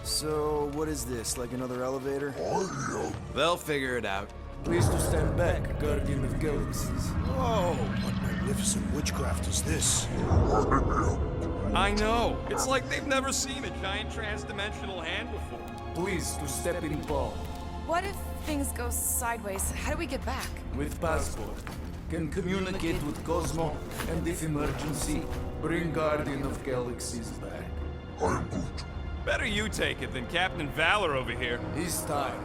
So, what is this, like another elevator? They'll figure it out. Please to stand back, Guardian of Galaxies. Whoa, what magnificent witchcraft is this? I know. It's like they've never seen a giant trans-dimensional hand before. Please to step in Paul. What if things go sideways? How do we get back? With passport. Can communicate with Cosmo, and if emergency, bring Guardian of Galaxies back. Better you take it than Captain Valor over here. This time,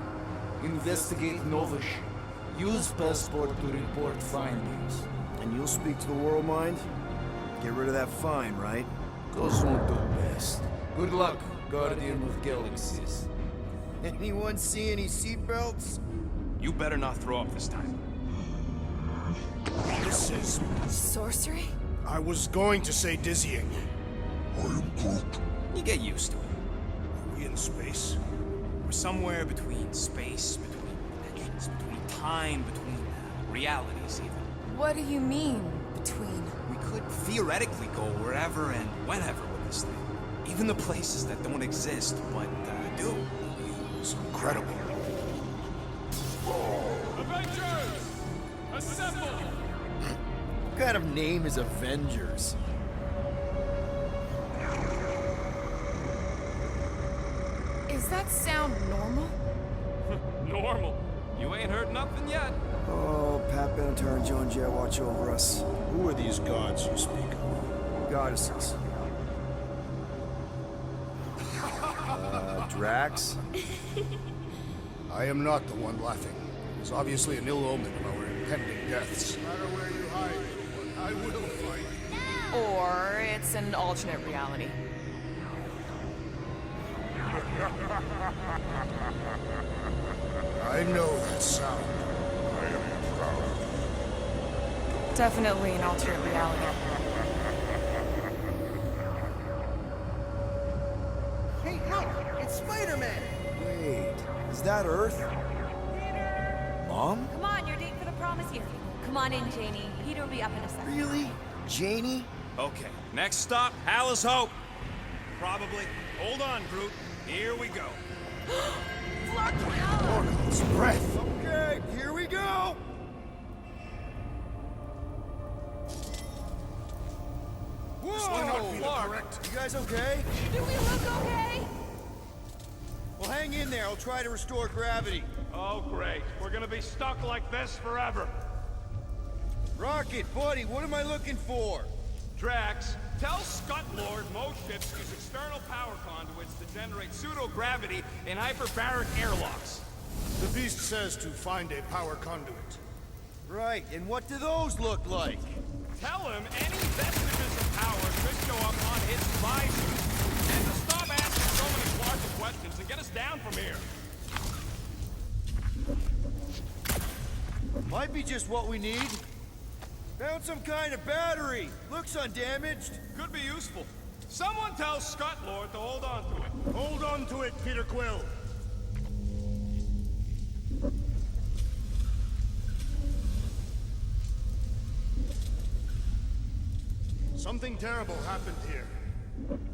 investigate Novish. Use passport to report findings. And you'll speak to the World Mind? Get rid of that fine, right? Cosmo do best. Good luck, Guardian of Galaxies. Anyone see any seatbelts? You better not throw up this time. This is... Sorcery? I was going to say dizzying. You get used to it. Are we in space? We're somewhere between space, between dimensions, between time, between realities even. What do you mean, between? We could theoretically go wherever and whenever with this thing. Even the places that don't exist, but do. It's incredible. Avengers! Assemble! What kind of name is Avengers? Is that sound normal? Normal. You ain't heard nothing yet. Oh, Pat Benatar and Joan Jett watch over us. Who are these gods you speak of? Goddesses. Drax? I am not the one laughing. It is obviously an ill omen of our impending deaths. No matter where you hide, I will find you. Or it's an alternate reality. I know that sound. Definitely an alternate reality. Hey, help! It's Spider-Man! Wait, is that Earth? Mom? Come on, your date for the prom is here. Come on in, Janie. Peter will be up in a second. Really? Janie? Okay, next stop, Hallis Hope. Probably. Hold on, Groot. Here we go. Oracle's breath! Okay, here we go! This will not be the correct. You guys okay? Do we look okay? Well, hang in there. I'll try to restore gravity. Oh, great. We're gonna be stuck like this forever. Rocket, buddy, what am I looking for? Drax, tell Scott Lord most ships use external power conduits to generate pseudo-gravity in hyperbaric airlocks. The beast says to find a power conduit. Right, and what do those look like? Tell him any vestiges of power could show up on his visor. And to stop asking so many larger questions and get us down from here. Might be just what we need. Found some kind of battery. Looks undamaged. Could be useful. Someone tell Scott Lord to hold on to it. Hold on to it, Peter Quill. Something terrible happened here.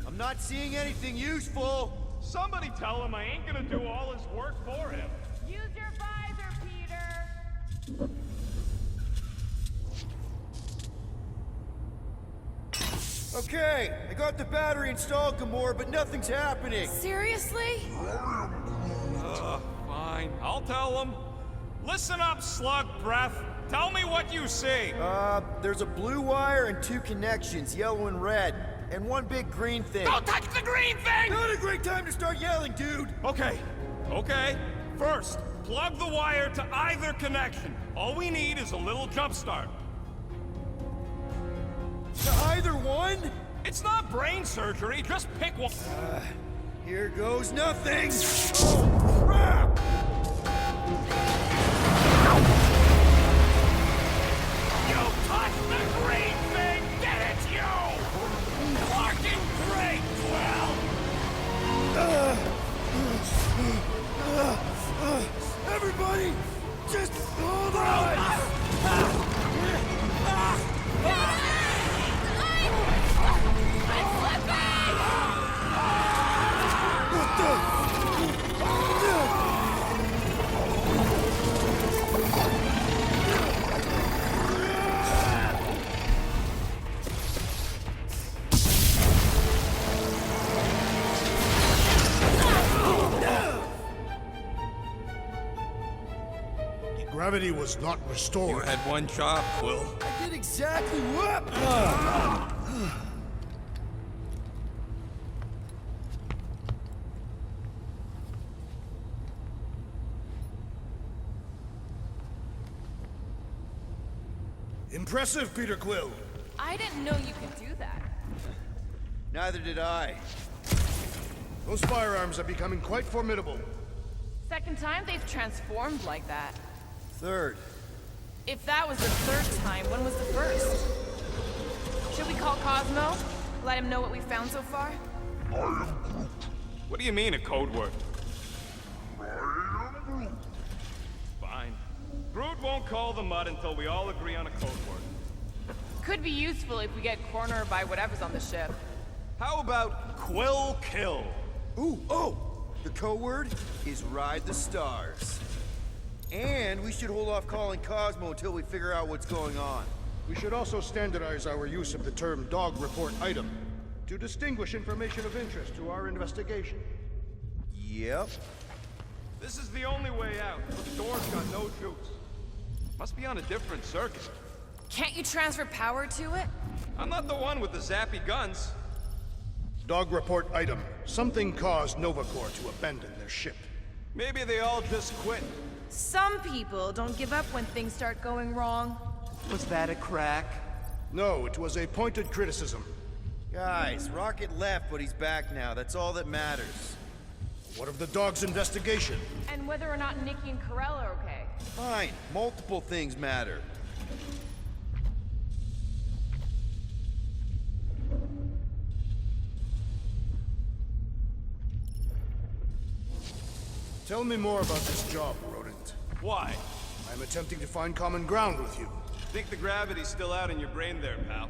I'm not seeing anything useful. Somebody tell him I ain't gonna do all his work for him. Use your visor, Peter. Okay, I got the battery installed, Gamora, but nothing's happening. Seriously? Fine, I'll tell him. Listen up, slug breath. Tell me what you see. There's a blue wire and two connections, yellow and red, and one big green thing. Don't touch the green thing! Not a great time to start yelling, dude! Okay. First, plug the wire to either connection. All we need is a little jump start. To either one? It's not brain surgery, just pick one. Here goes nothing! Oh, crap! You touched the green thing! Get it, you! Fucking great, Quill! Everybody, just hold on! What the? Gravity was not You restored. had one job, Quill. I did exactly what? Impressive, Peter Quill. I didn't know you could do that. Neither did I. Those firearms are becoming quite formidable. Second time they've transformed like that. Third. If that was the third time, when was the first? Should we call Cosmo? Let him know what we found so far? What do you mean, a code word? Fine. Groot won't call the mud until we all agree on a code word. Could be useful if we get cornered by whatever's on the ship. How about Quill Kill? Ooh, oh! The code word is Ride the Stars. And we should hold off calling Cosmo until we figure out what's going on. We should also standardize our use of the term dog report item to distinguish information of interest to our investigation. Yep. This is the only way out. The door's got no juice. Must be on a different circuit. Can't you transfer power to it? I'm not the one with the zappy guns. Dog report item. Something caused Nova Corps to abandon their ship. Maybe they all just quit. Some people don't give up when things start going wrong. Was that a crack? No, it was a pointed criticism. Guys, Rocket left, but he's back now. That's all that matters. What of the dog's investigation? And whether or not Nikki and Corell are okay. Fine. Multiple things matter. Tell me more about this job, Rodent. Why? I'm attempting to find common ground with you. Think the gravity's still out in your brain there, pal.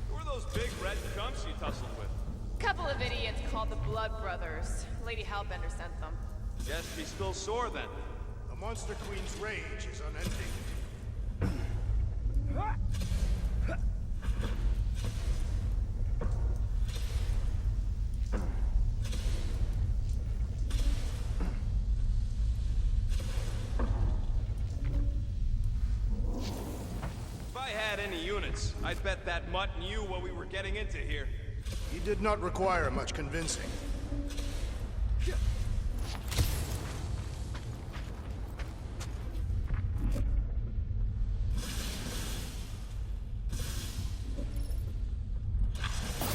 Who are those big red chumps you tussled with? Couple of idiots called the Blood Brothers. Lady Hellbender sent them. Guess she's still sore then. The Monster Queen's rage is unending. If I had any units, I'd bet that mutt knew what we were getting into here. He did not require much convincing.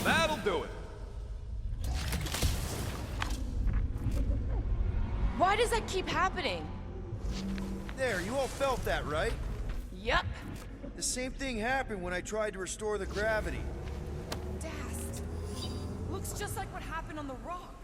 That'll do it. Why does that keep happening? There, you all felt that, right? Yup. The same thing happened when I tried to restore the gravity. Dast. Looks just like what happened on the rock.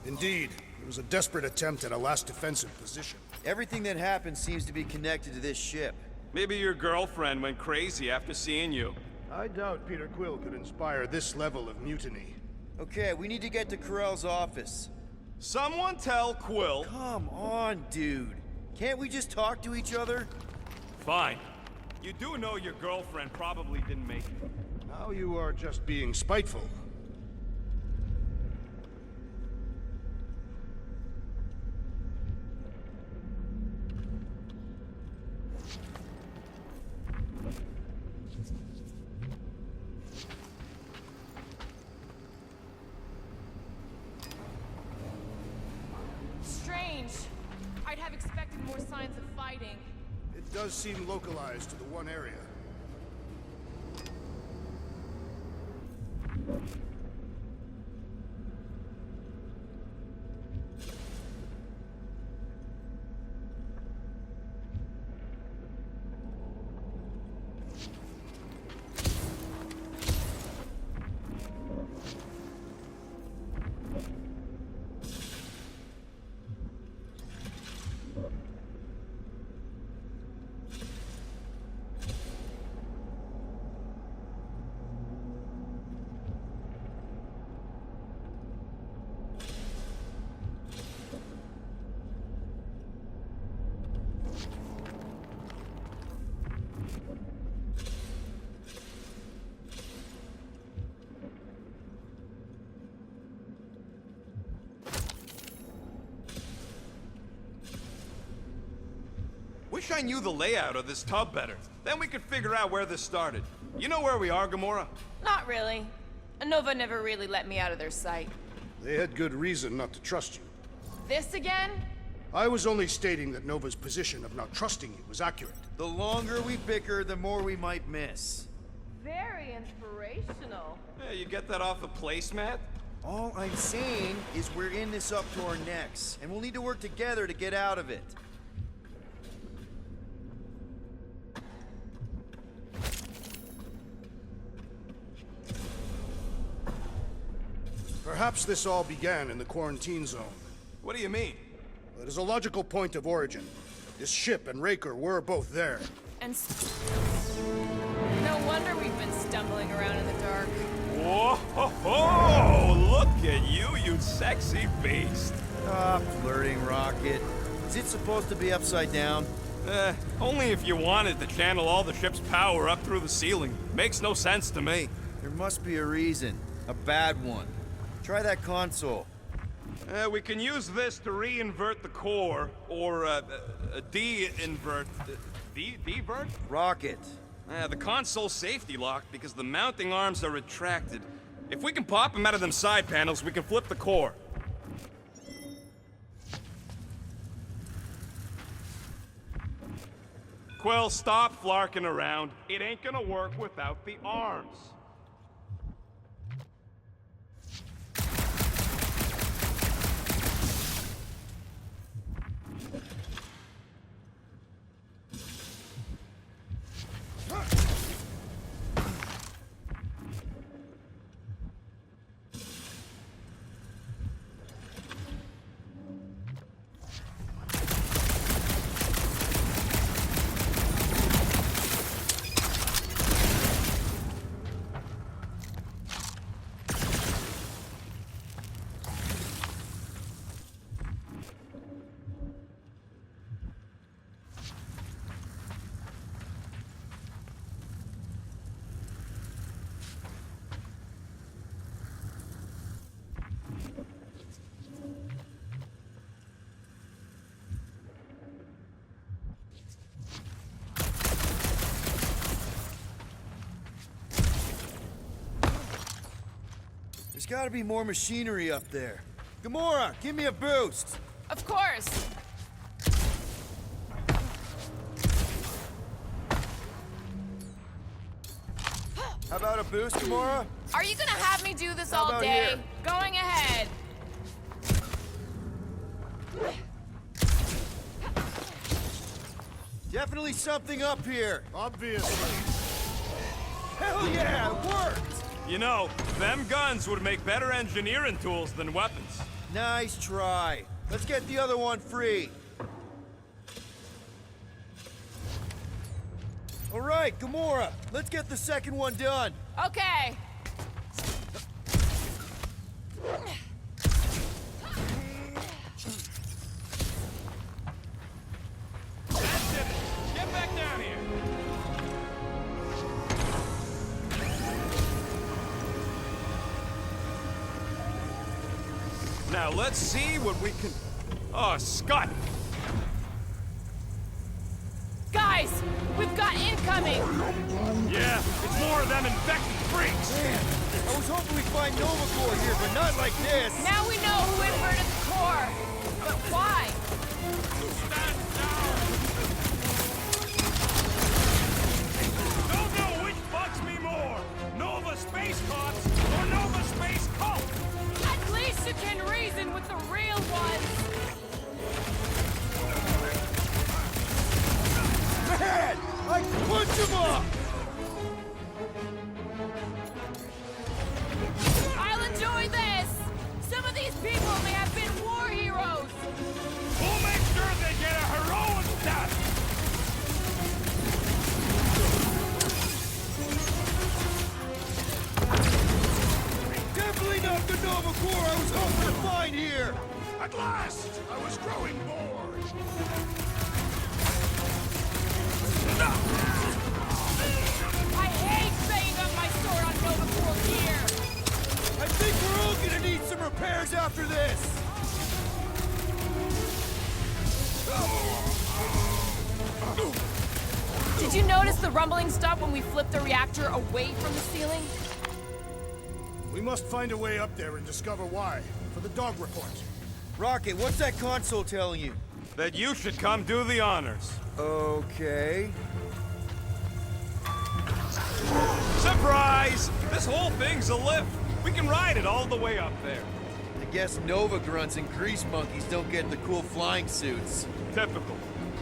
Indeed, it was a desperate attempt at a last defensive position. Everything that happened seems to be connected to this ship. Maybe your girlfriend went crazy after seeing you. I doubt Peter Quill could inspire this level of mutiny. Okay, we need to get to Corell's office. Someone tell Quill. Come on, dude. Can't we just talk to each other? Fine. You do know your girlfriend probably didn't make it. Now you are just being spiteful. Strange. I'd have expected more signs of fighting. It does seem localized to the one area. wish I knew the layout of this tub better. Then we could figure out where this started. You know where we are, Gamora? Not really. Nova never really let me out of their sight. They had good reason not to trust you. This again? I was only stating that Nova's position of not trusting you was accurate. The longer we bicker, the more we might miss. Very inspirational. Yeah, you get that off a placemat? All I'm saying is we're in this up to our necks, and we'll need to work together to get out of it. Perhaps this all began in the quarantine zone. What do you mean? It is a logical point of origin. This ship and Raker were both there. And no wonder we've been stumbling around in the dark. Whoa, ho, ho! Look at you, you sexy beast. Stop flirting, Rocket. Is it supposed to be upside down? Only if you wanted to channel all the ship's power up through the ceiling. Makes no sense to me. There must be a reason. A bad one. Try that console. We can use this to re-invert the core, or de-invert... de-vert? Rocket. The console's safety locked because the mounting arms are retracted. If we can pop them out of them side panels, we can flip the core. Quill, stop flarking around. It ain't gonna work without the arms. There's gotta be more machinery up there. Gamora, give me a boost! Of course. How about a boost, Gamora? Are you gonna have me do this How all about day? here? Going ahead. Definitely something up here. Obviously. Hell yeah, it worked! You know, them guns would make better engineering tools than weapons. Nice try. Let's get the other one free. All right, Gamora, let's get the second one done. Okay. That's it. Get back down here. Now let's see what we can... Oh, Scott! Guys, we've got incoming. Yeah, it's more of them infected freaks! Man, I was hoping we'd find Nova Corps here, but not like this. Now we know who inverted the core. But why? Stand down! Don't know which bugs me more! Nova Space Cops or Nova Space Cult! At least you can reason with the real ones. Man, I punch him up! I'll enjoy this. Some of these people may have been war heroes. We'll make sure they get a heroic death! Definitely not the Nova Corps I was hoping to find here! At last! I was growing bored. I hate banging up my sword on Nova Corps gear. I think we're all gonna need some repairs after this! Did you notice the rumbling stopped when we flipped the reactor away from the ceiling? We must find a way up there and discover why. For the dog report. Rocket, what's that console telling you? That you should come do the honors. Okay. Surprise! This whole thing's a lift. We can ride it all the way up there. I guess Nova grunts and grease monkeys don't get the cool flying suits. Typical.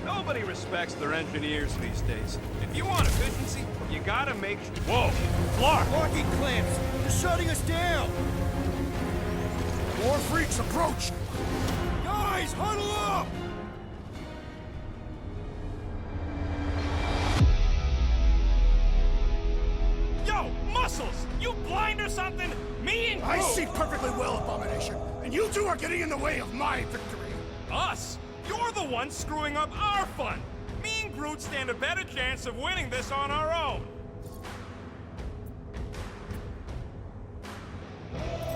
Nobody respects their engineers these days. If you want efficiency, you gotta make sure. Whoa! Clark! Locking clamps! They're shutting us down! More freaks approach! Guys, huddle up! Yo, Muscles! You blind or something? Me and I Groot! see perfectly well, Abomination, and you two are getting in the way of my victory. Us? You're the one screwing up our fun! Me and Groot stand a better chance of winning this on our own!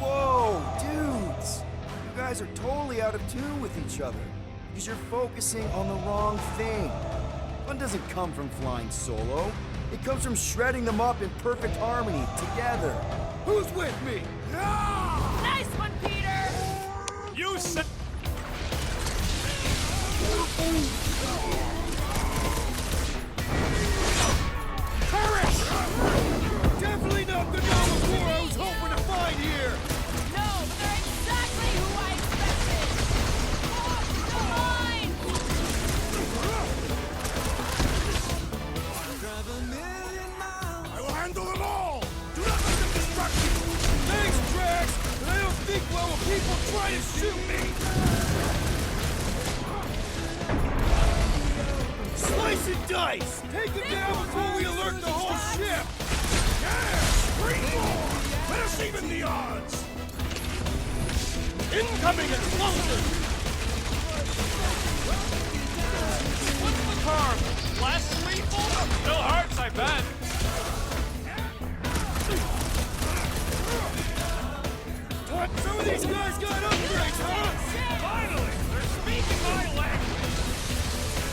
Whoa, dudes! You guys are totally out of tune with each other. Because you're focusing on the wrong thing. Fun doesn't come from flying solo. It comes from shredding them up in perfect harmony, together. Who's with me? Nice one, Peter! You said... Perish! Definitely not the Nova Corps I was hoping to find here! No, but they're exactly who I expected! Come on! I will handle them all! Do not let them distract you! Thanks, Drax! But I don't think well when people try to shoot me! Slice and dice! Take them down before we alert the whole ship! Yes! Bring more! Let us even the odds! Incoming explosion! What's the term? Less lethal? Still hurts, I bet. What? Some of these guys got upgrades, huh? Finally! They're speaking my language!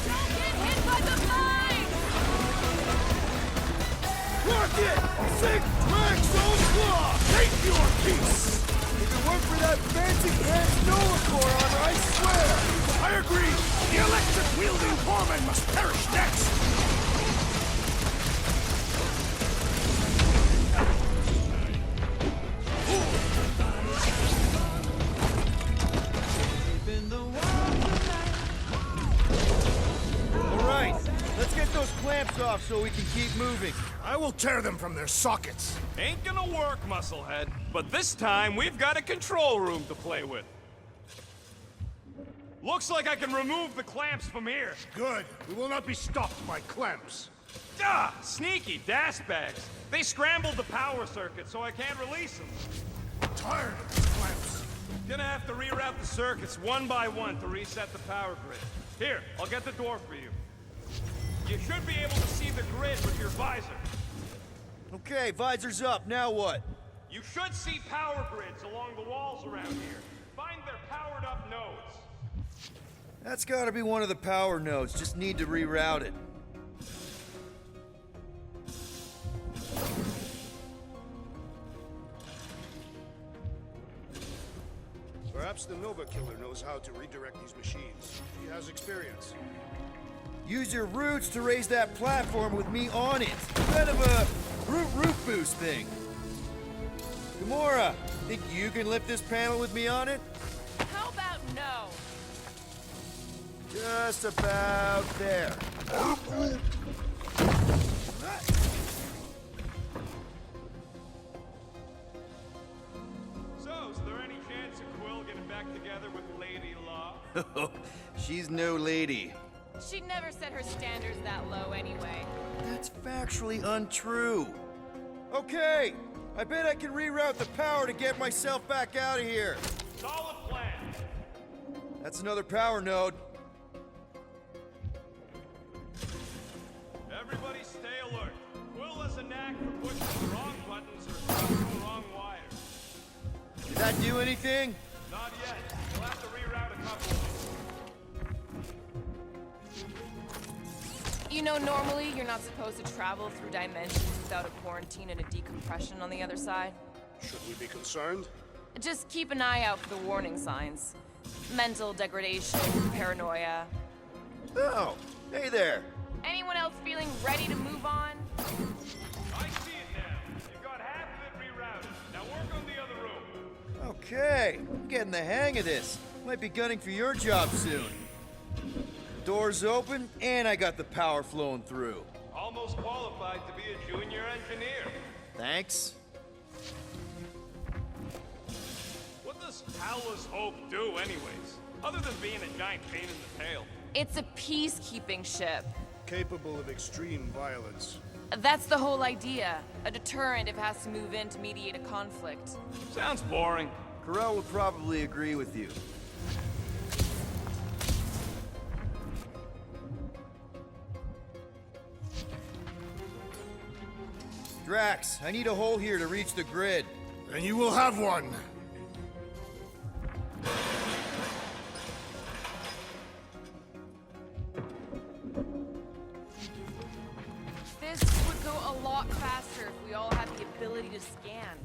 Don't get hit by the mine! Rocket! Sick Drax on claw! Take your peace! If it weren't for that fancy pants Nova Corps armor, I swear! I agree! The electric-wielding corpsman must perish next! All right, let's get those clamps off so we can keep moving. I will tear them from their sockets. Ain't gonna work, Musclehead. But this time, we've got a control room to play with. Looks like I can remove the clamps from here. Good. We will not be stopped by clamps. Ah, sneaky dash bags. They scrambled the power circuit, so I can't release them. Tired of these clamps. Gonna have to reroute the circuits one by one to reset the power grid. Here, I'll get the door for you. You should be able to see the grid with your visor. Okay, visor's up. Now what? You should see power grids along the walls around here. Find their powered up nodes. That's gotta be one of the power nodes. Just need to reroute it. Perhaps the Nova Killer knows how to redirect these machines. He has experience. Use your roots to raise that platform with me on it. Kind of a root boost thing. Gamora, think you can lift this panel with me on it? How about no? Just about there. So, is there any chance of Quill getting back together with Lady Law? She's no lady. She never set her standards that low anyway. That's factually untrue. Okay, I bet I can reroute the power to get myself back out of here. Solid plan. That's another power node. Everybody stay alert. Quill has a knack for pushing the wrong buttons or touching the wrong wires. Did that do anything? Not yet. You'll have to reroute a couple of them. You know, normally you're not supposed to travel through dimensions without a quarantine and a decompression on the other side. Should we be concerned? Just keep an eye out for the warning signs. Mental degradation, paranoia. Oh, hey there. Anyone else feeling ready to move on? I see it now. You got half of it rerouted. Now work on the other room. Okay, I'm getting the hang of this. Might be gunning for your job soon. Doors open, and I got the power flowing through. Almost qualified to be a junior engineer. Thanks. What does Howler's Hope do anyways? Other than being a giant pain in the tail. It's a peacekeeping ship. Capable of extreme violence. That's the whole idea. A deterrent if it has to move in to mediate a conflict. Sounds boring. Carell would probably agree with you. Drax, I need a hole here to reach the grid. And you will have one. This would go a lot faster if we all had the ability to scan.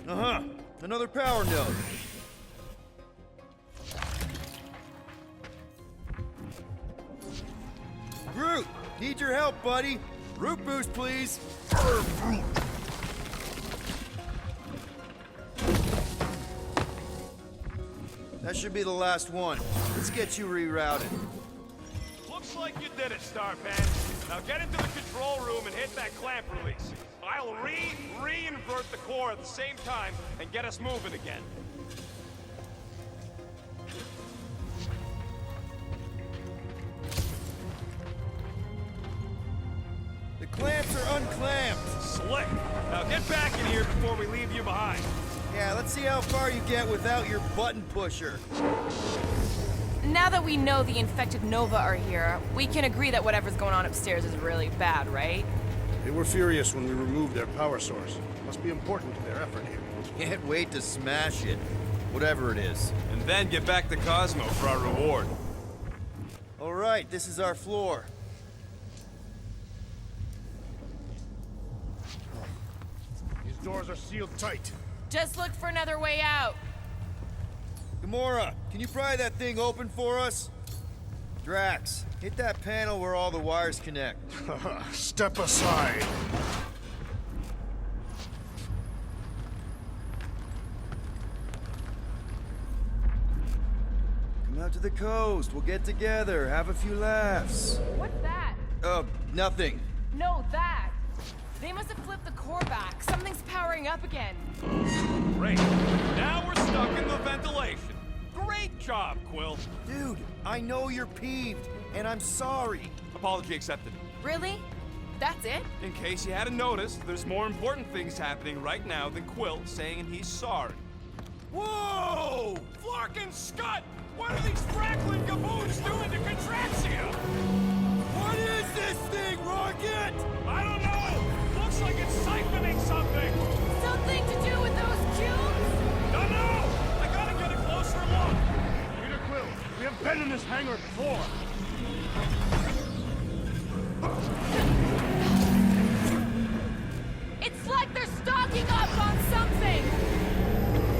Uh-huh. Another power node. Groot, need your help, buddy. Root boost, please. That should be the last one. Let's get you rerouted. Looks like you did it, Starpan. Now get into the control room and hit that clamp release. I'll re-invert the core at the same time and get us moving again. The clamps are unclamped. Slick. Now get back in here before we leave you behind. Yeah, let's see how far you get without your button pusher. Now that we know the infected Nova are here, we can agree that whatever's going on upstairs is really bad, right? They were furious when we removed their power source. Must be important to their effort here. Can't wait to smash it. Whatever it is. And then get back to Cosmo for our reward. All right, this is our floor. These doors are sealed tight. Just look for another way out. Gamora, can you pry that thing open for us? Drax, hit that panel where all the wires connect. Step aside. Come out to the coast. We'll get together, have a few laughs. What's that? Nothing. No, that. They must have flipped the core back. Something's powering up again. Great. Now we're stuck in the ventilation. Great job, Quill. Dude, I know you're peeved, and I'm sorry. Apology accepted. Really? That's it? In case you hadn't noticed, there's more important things happening right now than Quill saying he's sorry. Whoa! Flark and Scott! What are these frackling gaboons doing to Contraxia? What is this thing, Rocket? I don't know! Looks like it's siphoning something! Something to do with those cubes? Don't know! I gotta get a closer look! Peter Quill, we have been in this hangar before. It's like they're stocking up on something!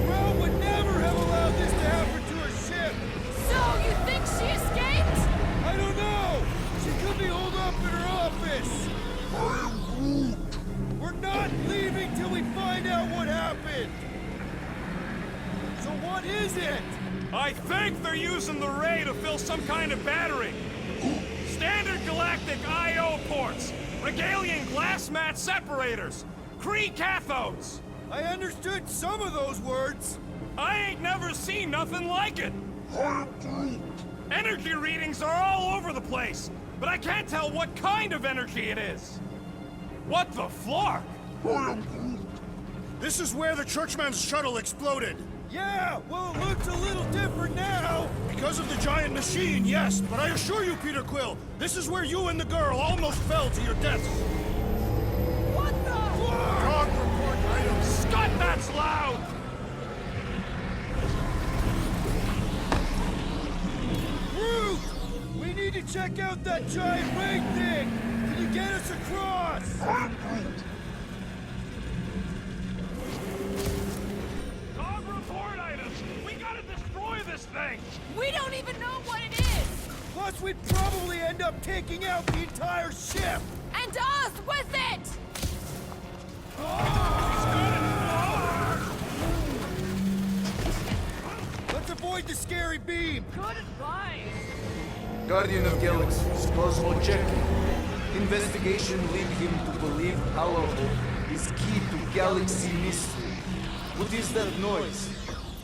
Well, would never have allowed this to happen to her ship. So, you think she escaped? I don't know. She could be holed up in her office. We're not leaving till we find out what happened. So what is it? I think they're using the ray to fill some kind of battery. Standard galactic I.O. ports. Regalian glass mat separators. Kree cathodes. I understood some of those words. I ain't never seen nothing like it. Energy readings are all over the place, but I can't tell what kind of energy it is. What the flark? This is where the Churchman's shuttle exploded. Yeah, well, it looks a little different now. Because of the giant machine, yes. But I assure you, Peter Quill, this is where you and the girl almost fell to your deaths. What the? Log report items. Scott, that's loud! Groot! We need to Check out that giant ray thing! Can you get us across? Dog report items! We gotta destroy this thing! We don't even know what it is! Plus, we'd probably end up taking out the entire ship! And us with it! Let's avoid the scary beam! Good advice! Guardian of Galaxies, Cosmo checking. Investigation lead him to believe Halahope is key to galaxy mystery. What is that noise?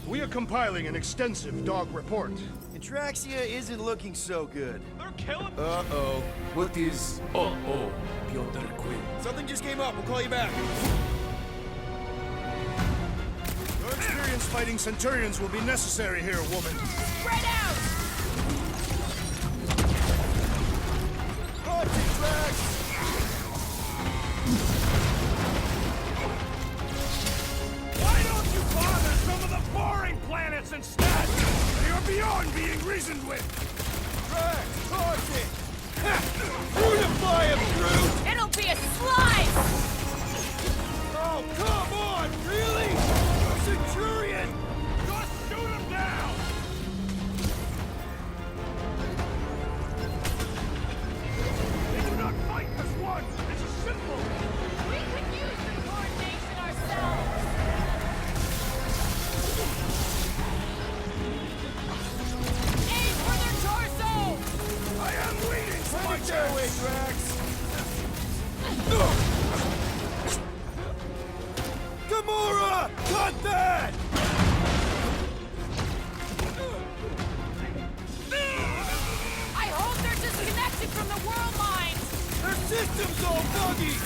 We are compiling an extensive dog report. Atraxia isn't looking so good. They're killing... Uh-oh. What is... Oh, Piotr Quill. Something just came up. We'll call you back. Your experience fighting Centurions will be necessary here, woman. Spread out! Watch it, Drax! Why don't you bother some of the boring planets instead? They are beyond being reasoned with. Drax, charge it! Unify him, Groot! It'll be a slice! Oh, come on! Really? Centurion! Just shoot him down! They do not fight as one! It's simple! We could use the coordination ourselves! Aim for their torso! I am leading for my Take that way, Drax! Gamora! Cut that! I hope they're disconnected from the world mind! Their system's all buggy!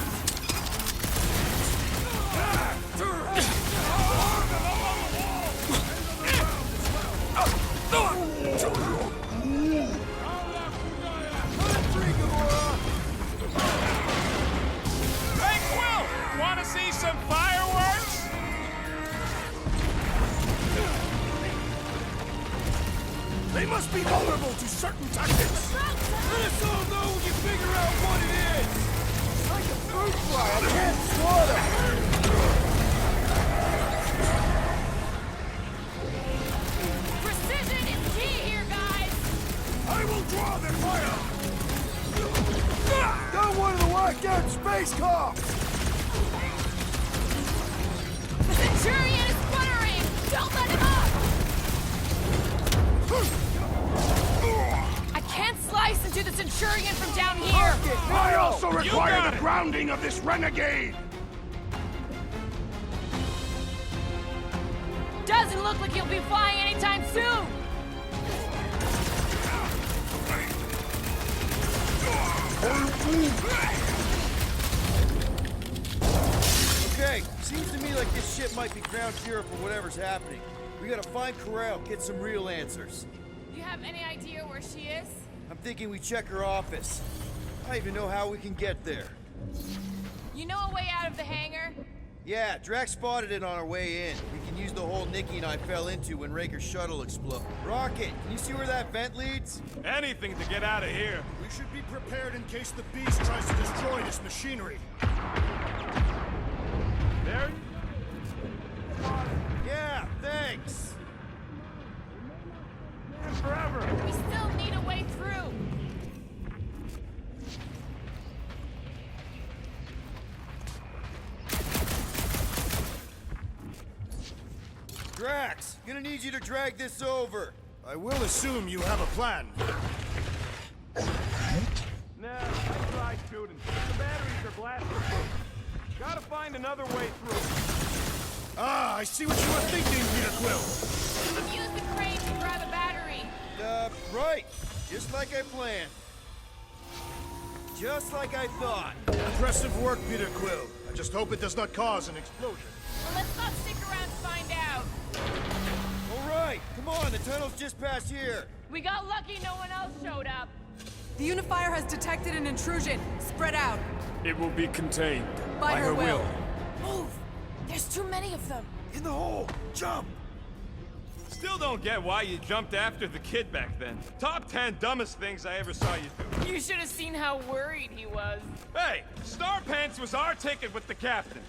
Hey, Quill! Want to see some fireworks? They must be vulnerable to certain tactics. Let us all know when you figure out what it is! Like a fruit fly, I can't swat him! Precision is key here, guys! I will draw their fire. Got one of the lockdown space cops! The Centurion is sputtering! Don't let him up! I can't slice into the Centurion from down here! I also got require the it. grounding of this renegade. Doesn't look like he'll be flying anytime soon! Okay, seems to me like this ship might be ground zero for whatever's happening. We gotta find Corral, get some real answers. Do you have any idea where she is? I'm thinking we check her office. I don't even know how we can get there. You know a way out of the hangar? Yeah, Drax spotted it on our way in. We can use the hole Nikki and I fell into when Raker's shuttle exploded. Rocket, can you see where that vent leads? Anything to get out of here. We should be prepared in case the beast tries to destroy this machinery. There Yeah, thanks. forever. We still need a way through! Drax, gonna need you to drag this over. I will assume you have a plan. Nah, I tried shooting. The batteries are blasted through. Gotta find another way through. Ah, I see what you were thinking, Peter Quill. We can use the crane to grab a battery! Right. Just like I planned. Just like I thought. Impressive work, Peter Quill. I just hope it does not cause an explosion. Well, let's not stick around to find out. All right, come on, the tunnel's just past here. We got lucky no one else showed up. The Unifier has detected an intrusion. Spread out. It will be contained. By her will. Move! There's too many of them. In the hole, jump! Still don't get why you jumped after the kid back then. Top 10 dumbest things I ever saw you do. You should have seen how worried he was. Hey, Star Pants was our ticket with the captain.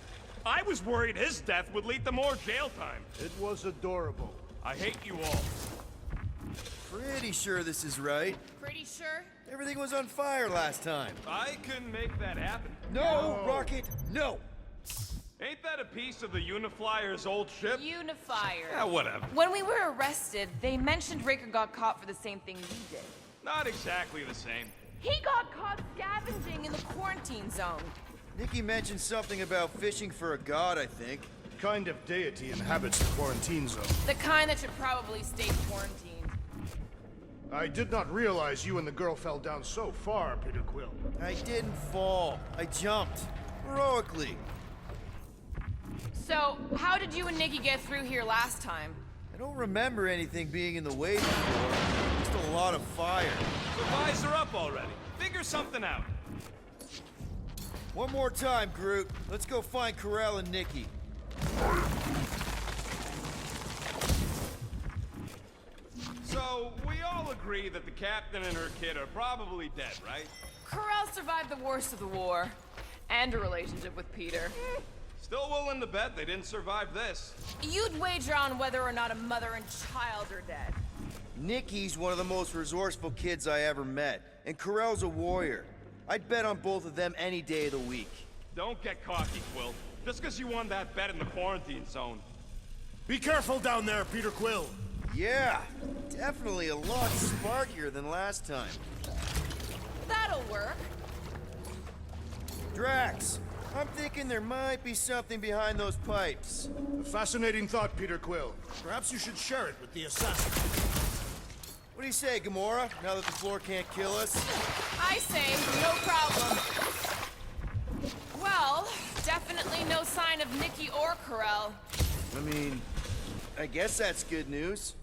I was worried his death would lead to more jail time. It was adorable. I hate you all. Pretty sure this is right. Pretty sure? Everything was on fire last time. I couldn't make that happen. No, Rocket, no! Ain't that a piece of the Uniflyer's old ship? Unifier. Yeah, whatever. When we were arrested, they mentioned Raker got caught for the same thing you did. Not exactly the same. He got caught scavenging in the quarantine zone. Nikki mentioned something about fishing for a god, I think. Kind of deity inhabits the quarantine zone. The kind that should probably stay quarantined. I did not realize you and the girl fell down so far, Peter Quill. I didn't fall. I jumped. Heroically. So, how did you and Nikki get through here last time? I don't remember anything being in the way before. Just a lot of fire. So visor up already. Figure something out. One more time, Groot. Let's go find Corell and Nikki. So, we all agree that the captain and her kid are probably dead, right? Corral survived the worst of the war. And a relationship with Peter. Still willing to bet they didn't survive this. You'd wager on whether or not a mother and child are dead. Nikki's one of the most resourceful kids I ever met, and Corell's a warrior. I'd bet on both of them any day of the week. Don't get cocky, Quill. Just because you won that bet in the quarantine zone. Be careful down there, Peter Quill. Yeah, definitely a lot sparkier than last time. That'll work. Drax, I'm thinking there might be something behind those pipes. A fascinating thought, Peter Quill. Perhaps you should share it with the assassin. What do you say, Gamora, now that the floor can't kill us? I say, no problem. Well, definitely no sign of Nikki or Corell. I mean, I guess that's good news.